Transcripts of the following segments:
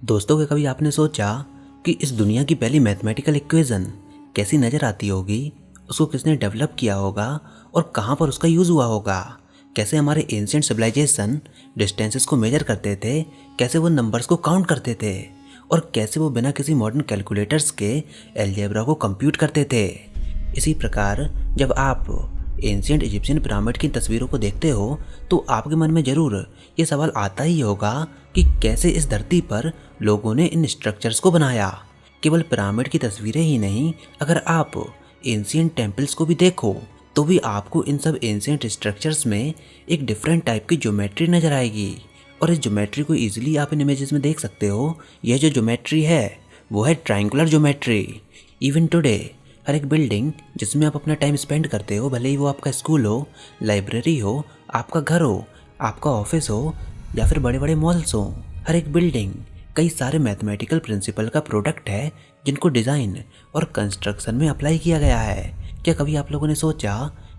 दोस्तों, क्या कभी आपने सोचा कि इस दुनिया की पहली मैथमेटिकल इक्वेशन कैसी नज़र आती होगी, उसको किसने डेवलप किया होगा और कहाँ पर उसका यूज़ हुआ होगा। कैसे हमारे एंशिएंट सिविलाइजेशन डिस्टेंसेस को मेजर करते थे, कैसे वो नंबर्स को काउंट करते थे और कैसे वो बिना किसी मॉडर्न कैलकुलेटर्स के अलजेब्रा को कंप्यूट करते थे। इसी प्रकार जब आप एंशिएंट इजिप्शियन पिरामिड की तस्वीरों को देखते हो तो आपके मन में ज़रूर ये सवाल आता ही होगा कि कैसे इस धरती पर लोगों ने इन स्ट्रक्चर्स को बनाया। केवल पिरामिड की तस्वीरें ही नहीं, अगर आप एंशिएंट टेम्पल्स को भी देखो तो भी आपको इन सब एंशिएंट स्ट्रक्चर्स में एक डिफरेंट टाइप की ज्योमेट्री नज़र आएगी। और इस ज्योमेट्री को ईजिली आप इन इमेजेस में देख सकते हो। यह जो ज्योमेट्री है वो है ट्रायंगुलर ज्योमेट्री। इवन टुडे हर एक बिल्डिंग जिसमें आप अपना टाइम स्पेंड करते हो, भले ही वो आपका स्कूल हो, लाइब्रेरी हो, आपका घर हो, आपका ऑफिस हो या फिर बड़े बड़े मॉल्स हो, हर एक बिल्डिंग कई सारे मैथमेटिकल प्रिंसिपल का प्रोडक्ट है जिनको डिज़ाइन और कंस्ट्रक्शन में अप्लाई किया गया है। क्या कभी आप लोगों ने सोचा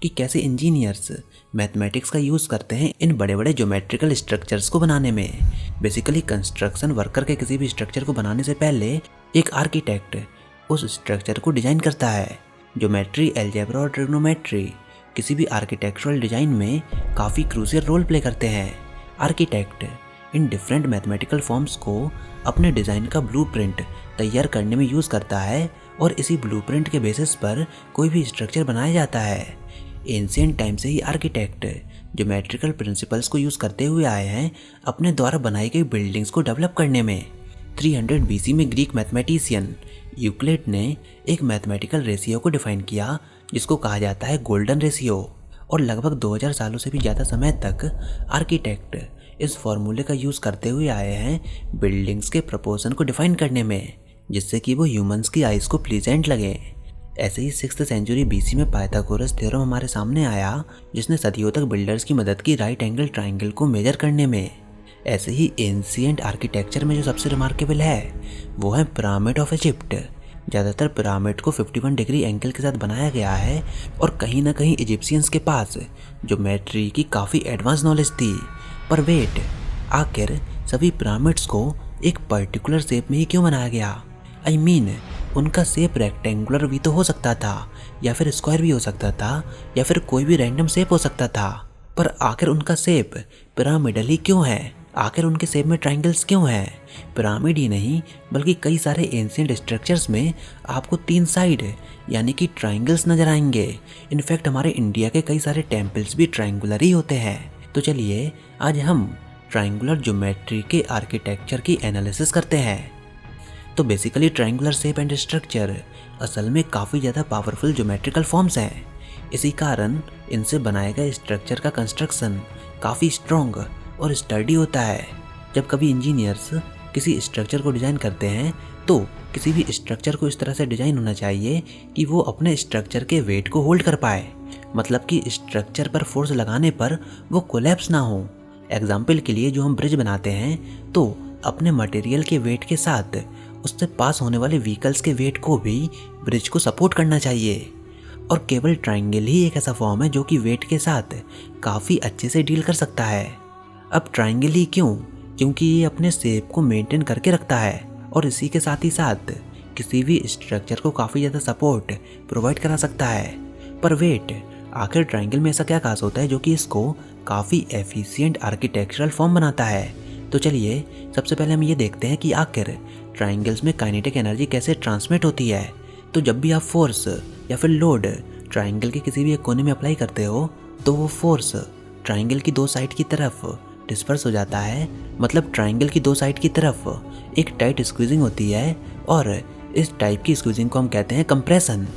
कि कैसे इंजीनियर्स मैथमेटिक्स का यूज़ करते हैं इन बड़े बड़े ज्योमेट्रिकल स्ट्रक्चर्स को बनाने में? बेसिकली कंस्ट्रक्शन वर्कर के किसी भी स्ट्रक्चर को बनाने से पहले एक आर्किटेक्ट उस स्ट्रक्चर को डिज़ाइन करता है। ज्योमेट्री, अलजेब्रा और ट्रिग्नोमेट्री किसी भी आर्किटेक्चरल डिज़ाइन में काफ़ी क्रूशियल रोल प्ले करते हैं। Architect in different mathematical forms को अपने डिज़ाइन का ब्लूप्रिंट तैयार करने में यूज़ करता है और इसी ब्लूप्रिंट के बेसिस पर कोई भी स्ट्रक्चर बनाया जाता है। एंशिएंट टाइम से ही आर्किटेक्ट ज्योमेट्रिकल प्रिंसिपल्स को यूज़ करते हुए आए हैं अपने द्वारा बनाई गई बिल्डिंग्स को डेवलप करने में। 300 BC में ग्रीक मैथमेटिशियन यूक्लिड ने एक मैथमेटिकल रेशियो को डिफाइन किया जिसको कहा जाता है गोल्डन रेशियो। और लगभग 2000 सालों से भी ज़्यादा समय तक आर्किटेक्ट इस फॉर्मूले का यूज़ करते हुए आए हैं बिल्डिंग्स के प्रोपोर्शन को डिफाइन करने में, जिससे कि वो ह्यूमंस की आइज़ को प्लीजेंट लगे। ऐसे ही 6th सेंचुरी BC में पाइथागोरस थ्योरम हमारे सामने आया जिसने सदियों तक बिल्डर्स की मदद की राइट एंगल ट्राइंगल को मेजर करने में। ऐसे ही एंशिएंट आर्किटेक्चर में जो सबसे रिमार्केबल है वो है पिरामिड ऑफ इजिप्ट। ज़्यादातर पिरामिड को 51 डिग्री एंगल के साथ बनाया गया है और कहीं ना कहीं इजिप्शियंस के पास ज्योमेट्री की काफ़ी एडवांस नॉलेज थी। पर वेट, आखिर सभी पिरामिड्स को एक पर्टिकुलर शेप में ही क्यों बनाया गया? आई मीन उनका शेप रेक्टेंगुलर भी तो हो सकता था, या फिर स्क्वायर भी हो सकता था, या फिर कोई भी रैंडम शेप हो सकता था। पर आखिर उनका शेप पिरामिडल ही क्यों है? आखिर उनके शेप में ट्रायंगल्स क्यों हैं? पिरामिड ही नहीं बल्कि कई सारे एंशिएंट स्ट्रक्चर्स में आपको 3 साइड यानी कि ट्रायंगल्स नजर आएंगे। इनफैक्ट हमारे इंडिया के कई सारे टेम्पल्स भी ट्रायंगुलर ही होते हैं। तो चलिए आज हम ट्रायंगुलर ज्योमेट्री के आर्किटेक्चर की एनालिसिस करते हैं। तो basically triangular shape and structure असल में काफ़ी ज़्यादा पावरफुल ज्योमेट्रिकल फॉर्म्स हैं। इसी कारण इनसे बनाए गए स्ट्रक्चर का कंस्ट्रक्शन काफ़ी स्ट्रॉन्ग और स्टर्डी होता है। जब कभी इंजीनियर्स किसी स्ट्रक्चर को डिज़ाइन करते हैं तो किसी भी स्ट्रक्चर को इस तरह से डिज़ाइन होना चाहिए कि वो अपने स्ट्रक्चर के वेट को होल्ड कर पाए, मतलब कि स्ट्रक्चर पर फोर्स लगाने पर वो कोलैप्स ना हो। एग्जाम्पल के लिए जो हम ब्रिज बनाते हैं तो अपने मटेरियल के वेट के साथ उससे पास होने वाले व्हीकल्स के वेट को भी ब्रिज को सपोर्ट करना चाहिए। और केवल ट्रायंगल ही एक ऐसा फॉर्म है जो कि वेट के साथ काफ़ी अच्छे से डील कर सकता है। अब ट्रायंगल ही क्यों? क्योंकि ये अपने शेप को मेंटेन करके रखता है और इसी के साथ ही साथ किसी भी स्ट्रक्चर को काफ़ी ज़्यादा सपोर्ट प्रोवाइड करा सकता है। पर वेट, आखिर ट्रायंगल में ऐसा क्या खास होता है जो कि इसको काफ़ी एफिशिएंट आर्किटेक्चरल फॉर्म बनाता है? तो चलिए सबसे पहले हम ये देखते हैं कि आखिर ट्रायंगल्स में काइनेटिक एनर्जी कैसे ट्रांसमिट होती है। तो जब भी आप फोर्स या फिर लोड ट्रायंगल के किसी भी एक कोने में अप्लाई करते हो तो वो फोर्स ट्रायंगल की 2 साइड की तरफ डिस्पर्स हो जाता है। मतलब ट्रायंगल की 2 साइड की तरफ एक टाइट स्क्वीजिंग होती है और इस टाइप की स्क्वीजिंग को हम कहते हैं कंप्रेशन।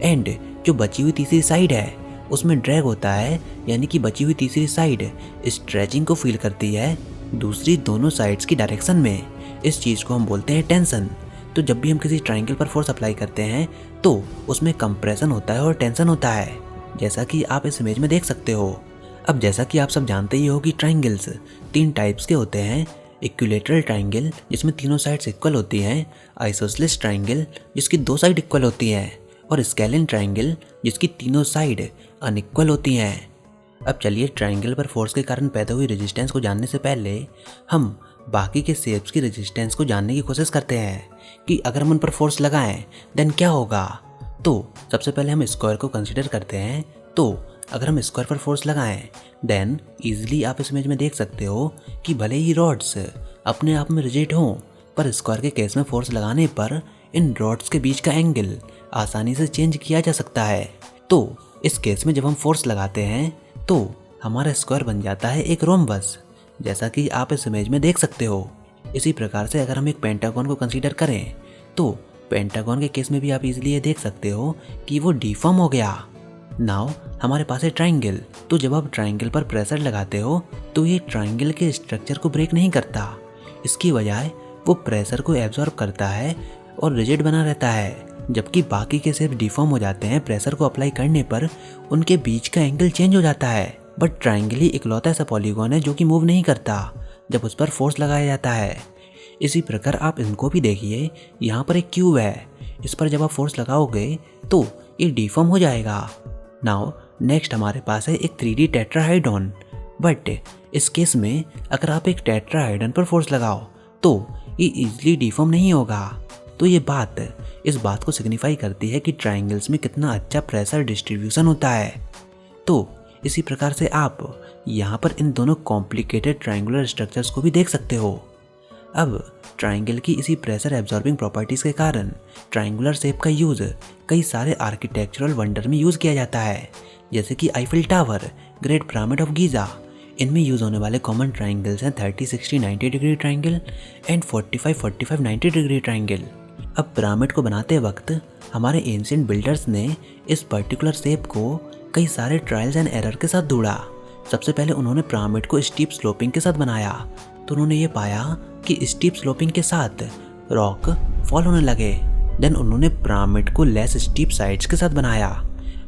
एंड जो बची हुई तीसरी साइड है उसमें ड्रैग होता है, यानी कि बची हुई तीसरी साइड स्ट्रेचिंग को फील करती है दूसरी दोनों साइड्स की डायरेक्शन में। इस चीज़ को हम बोलते हैं टेंशन। तो जब भी हम किसी ट्रायंगल पर फोर्स अप्लाई करते हैं तो उसमें कंप्रेशन होता है और टेंशन होता है, जैसा कि आप इस इमेज में देख सकते हो। अब जैसा कि आप सब जानते ही हो कि ट्रायंगल्स 3 टाइप्स के होते हैं। इक्विलेटरल ट्रायंगल जिसमें तीनों साइड्स इक्वल होती हैं, आइसोसेलेस ट्रायंगल जिसकी 2 साइड इक्वल होती हैं, और स्केलिन ट्रायंगल जिसकी तीनों साइड अनइक्वल होती हैं। अब चलिए ट्रायंगल पर फोर्स के कारण पैदा हुई रेजिस्टेंस को जानने से पहले हम बाकी के शेप्स की रेजिस्टेंस को जानने की कोशिश करते हैं कि अगर हम उन पर फोर्स लगाएं देन क्या होगा। तो सबसे पहले हम स्क्वायर को कंसीडर करते हैं। तो अगर हम स्क्वायर पर फोर्स लगाएं देन इजीली आप इस इमेज में देख सकते हो कि भले ही रॉड्स अपने आप में रिजिड हों, पर स्क्वायर के केस में फोर्स लगाने पर इन रॉड्स के बीच का एंगल आसानी से चेंज किया जा सकता है। तो इस केस में जब हम फोर्स लगाते हैं तो हमारा स्क्वायर बन जाता है एक रोम्बस, जैसा कि आप इस इमेज में देख सकते हो। इसी प्रकार से अगर हम एक पेंटागन को कंसीडर करें तो पेंटागन के केस में भी आप इजीली ये देख सकते हो कि वो डिफॉर्म हो गया। नाउ हमारे पास है ट्राइंगल। तो जब आप ट्राइंगल पर प्रेशर लगाते हो तो ये ट्राइंगल के स्ट्रक्चर को ब्रेक नहीं करता, इसकी बजाय वो प्रेशर को एब्जॉर्ब करता है और रिजिड बना रहता है। जबकि बाकी के शेप डिफॉर्म हो जाते हैं प्रेशर को अप्लाई करने पर, उनके बीच का एंगल चेंज हो जाता है। बट ट्राइंगल ही इकलौता ऐसा पॉलीगॉन है जो कि मूव नहीं करता जब उस पर फोर्स लगाया जाता है। इसी प्रकार आप इनको भी देखिए, यहाँ पर एक क्यूब है, इस पर जब आप फोर्स लगाओगे तो ये डिफॉर्म हो जाएगा। नाउ नेक्स्ट हमारे पास है एक 3D टेट्राहाइड्रॉन। बट इस केस में अगर आप एक टेट्राहाइड्रॉन पर फोर्स लगाओ तो ये इजीली डिफॉर्म नहीं होगा। तो ये बात इस बात को सिग्निफाई करती है कि ट्राइंगल्स में कितना अच्छा प्रेशर डिस्ट्रीब्यूशन होता है। तो इसी प्रकार से आप यहाँ पर इन दोनों कॉम्प्लिकेटेड ट्राइंगुलर स्ट्रक्चर्स को भी देख सकते हो। अब ट्राइंगल की इसी प्रेशर एब्जॉर्बिंग प्रॉपर्टीज़ के कारण ट्राइंगुलर शेप का यूज़ कई सारे आर्किटेक्चरल वंडर में यूज़ किया जाता है, जैसे कि Eiffel tower, great pyramid of Giza. इनमें यूज़ होने वाले कॉमन ट्राइंगल्स हैं 30, 60, 90 degree triangle and 45, 45, 90 degree triangle. अब पिरामिड को बनाते वक्त हमारे एंशिएंट बिल्डर्स ने इस पर्टिकुलर शेप को कई सारे ट्रायल्स एंड एरर के साथ ढूंढा। सबसे पहले उन्होंने पिरामिड को स्टीप स्लोपिंग के साथ बनाया, तो उन्होंने ये पाया कि स्टीप स्लोपिंग के साथ रॉक फॉल होने लगे। देन उन्होंने पिरामिड को लेस स्टीप साइड्स के साथ बनाया।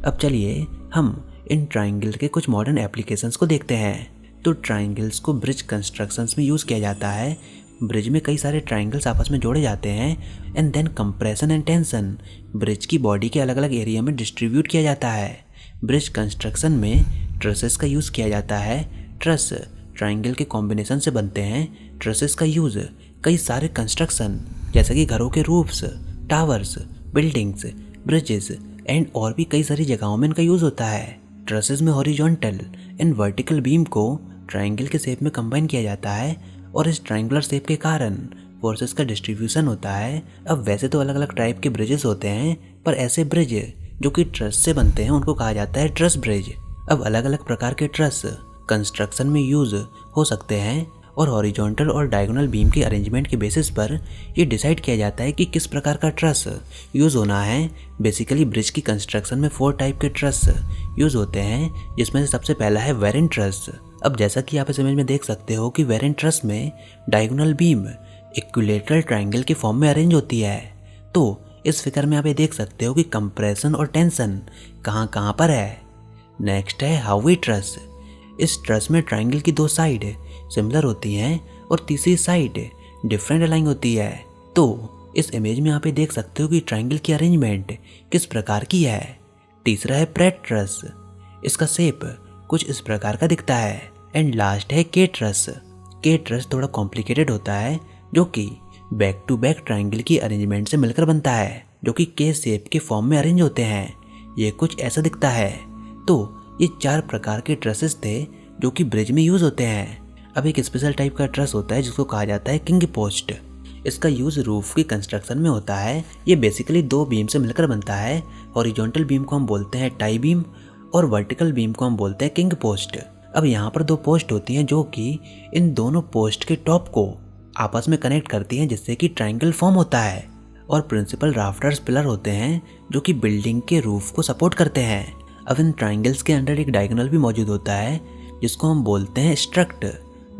अब चलिए हम इन ट्राइंगल के कुछ मॉडर्न एप्लीकेशंस को देखते हैं। तो ट्राइंगल्स को ब्रिज कंस्ट्रक्शंस में यूज़ किया जाता है। ब्रिज में कई सारे ट्राइंगल्स आपस में जोड़े जाते हैं and then compression and tension bridge की बॉडी के अलग अलग एरिया में डिस्ट्रीब्यूट किया जाता है। ब्रिज कंस्ट्रक्शन में ट्रसेस का यूज़ किया जाता है। ट्रस ट्राइंगल के कॉम्बिनेशन से बनते हैं। ट्रसेस का यूज़ कई सारे कंस्ट्रक्शन जैसे कि घरों के roofs, towers, buildings, bridges and और भी कई सारी जगहों में इनका यूज़ होता है। ट्रसेस में हॉरिजॉन्टल एंड वर्टिकल बीम को ट्राइंगल के शेप में कंबाइन किया जाता है और इस ट्राइंगुलर शेप के कारण फोर्सेस का डिस्ट्रीब्यूशन होता है। अब वैसे तो अलग अलग टाइप के ब्रिजेस होते हैं, पर ऐसे ब्रिज जो कि ट्रस से बनते हैं उनको कहा जाता है ट्रस ब्रिज। अब अलग अलग प्रकार के ट्रस कंस्ट्रक्शन में यूज़ हो सकते हैं और हॉरिजॉन्टल और डायगोनल बीम के अरेंजमेंट के बेसिस पर ये डिसाइड किया जाता है कि किस प्रकार का ट्रस यूज़ होना है। बेसिकली ब्रिज की कंस्ट्रक्शन में 4 टाइप के ट्रस यूज़ होते हैं, जिसमें से सबसे पहला है वेरेंट ट्रस। अब जैसा कि आप इस इमेज में देख सकते हो कि वेरेंट ट्रस में डायगोनल बीम इक्विलेटरल ट्राइंगल के फॉर्म में अरेंज होती है। तो इस फिगर में आप ये देख सकते हो कि कंप्रेशन और टेंशन कहाँ कहाँ पर है। नेक्स्ट है हाउवी ट्रस। इस ट्रस में ट्राइंगल की 2 साइड सिमिलर होती हैं और तीसरी साइड डिफरेंट अलाइन होती है। तो इस इमेज में आप ये देख सकते हो कि ट्राइंगल की अरेंजमेंट किस प्रकार की है। तीसरा है प्रेट ट्रस। इसका शेप कुछ इस प्रकार का दिखता है। एंड लास्ट है के ट्रस। के ट्रस थोड़ा कॉम्प्लिकेटेड होता है, जो कि बैक टू बैक ट्राइंगल की अरेंजमेंट से मिलकर बनता है, जो कि के शेप के फॉर्म में अरेंज होते हैं। ये कुछ ऐसा दिखता है। तो ये 4 प्रकार के ट्रसेस थे जो कि ब्रिज में यूज़ होते हैं। अब एक स्पेशल टाइप का ट्रस होता है जिसको कहा जाता है किंग पोस्ट। इसका यूज़ रूफ की कंस्ट्रक्शन में होता है। ये बेसिकली 2 बीम से मिलकर बनता है। हॉरिजॉन्टल बीम को हम बोलते हैं टाई बीम और वर्टिकल बीम को हम बोलते हैं किंग पोस्ट। अब यहाँ पर 2 पोस्ट होती हैं जो कि इन दोनों पोस्ट के टॉप को आपस में कनेक्ट करती हैं, जिससे कि ट्राइंगल फॉर्म होता है। और प्रिंसिपल राफ्टर्स पिलर होते हैं जो कि बिल्डिंग के रूफ को सपोर्ट करते हैं। अब इन ट्राइंगल्स के अंदर एक डायगोनल भी मौजूद होता है जिसको हम बोलते हैं स्ट्रक्ट,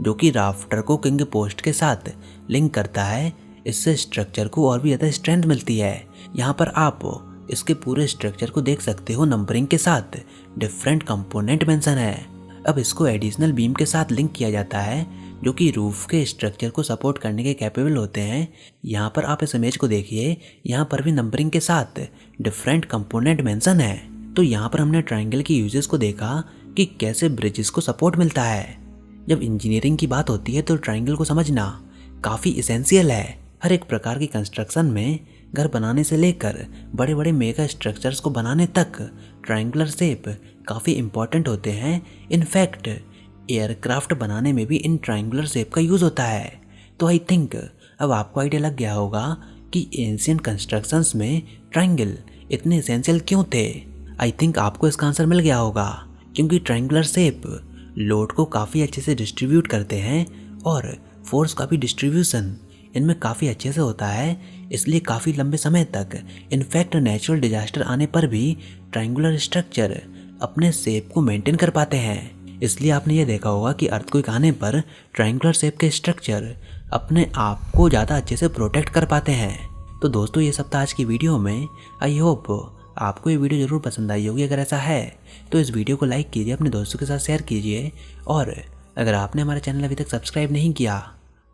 जो कि राफ्टर को किंग पोस्ट के साथ लिंक करता है। इससे स्ट्रक्चर को और भी ज़्यादा स्ट्रेंथ मिलती है। यहाँ पर आप इसके पूरे स्ट्रक्चर को देख सकते हो, नंबरिंग के साथ डिफरेंट कंपोनेंट मेंशन है। अब इसको एडिशनल बीम के साथ लिंक किया जाता है जो कि रूफ के स्ट्रक्चर को सपोर्ट करने के कैपेबल होते हैं। यहाँ पर आप इस इमेज को देखिए, यहाँ पर भी नंबरिंग के साथ डिफरेंट कंपोनेंट मेंशन है। तो यहाँ पर हमने ट्राइंगल की यूजेस को देखा कि कैसे ब्रिजेस को सपोर्ट मिलता है। जब इंजीनियरिंग की बात होती है तो ट्राइंगल को समझना काफ़ी इसेंशियल है। हर एक प्रकार की कंस्ट्रक्शन में घर बनाने से लेकर बड़े बड़े मेगा स्ट्रक्चर्स को बनाने तक ट्रायंगुलर शेप काफ़ी इम्पॉर्टेंट होते हैं। इनफैक्ट एयरक्राफ्ट बनाने में भी इन ट्रायंगुलर शेप का यूज़ होता है। तो आई थिंक अब आपको आइडिया लग गया होगा कि एंशिएंट कंस्ट्रक्शंस में ट्रायंगल इतने एसेंशियल क्यों थे। आई थिंक आपको इसका आंसर मिल गया होगा, क्योंकि ट्रायंगुलर शेप लोड को काफ़ी अच्छे से डिस्ट्रीब्यूट करते हैं और फोर्स का भी डिस्ट्रीब्यूशन इनमें काफ़ी अच्छे से होता है। इसलिए काफ़ी लंबे समय तक, इनफैक्ट नेचुरल डिजास्टर आने पर भी ट्रायंगुलर स्ट्रक्चर अपने शेप को मेंटेन कर पाते हैं। इसलिए आपने ये देखा होगा कि अर्थक्वेक आने पर ट्रायंगुलर शेप के स्ट्रक्चर अपने आप को ज़्यादा अच्छे से प्रोटेक्ट कर पाते हैं। तो दोस्तों, ये सब था आज की वीडियो में। आई होप आपको ये वीडियो ज़रूर पसंद आई होगी। अगर ऐसा है तो इस वीडियो को लाइक कीजिए, अपने दोस्तों के साथ शेयर कीजिए, और अगर आपने हमारा चैनल अभी तक सब्सक्राइब नहीं किया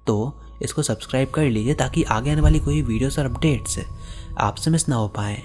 तो इसको सब्सक्राइब कर लीजिए, ताकि आगे आने वाली कोई वीडियोस और अपडेट्स आपसे मिस ना हो पाएँ।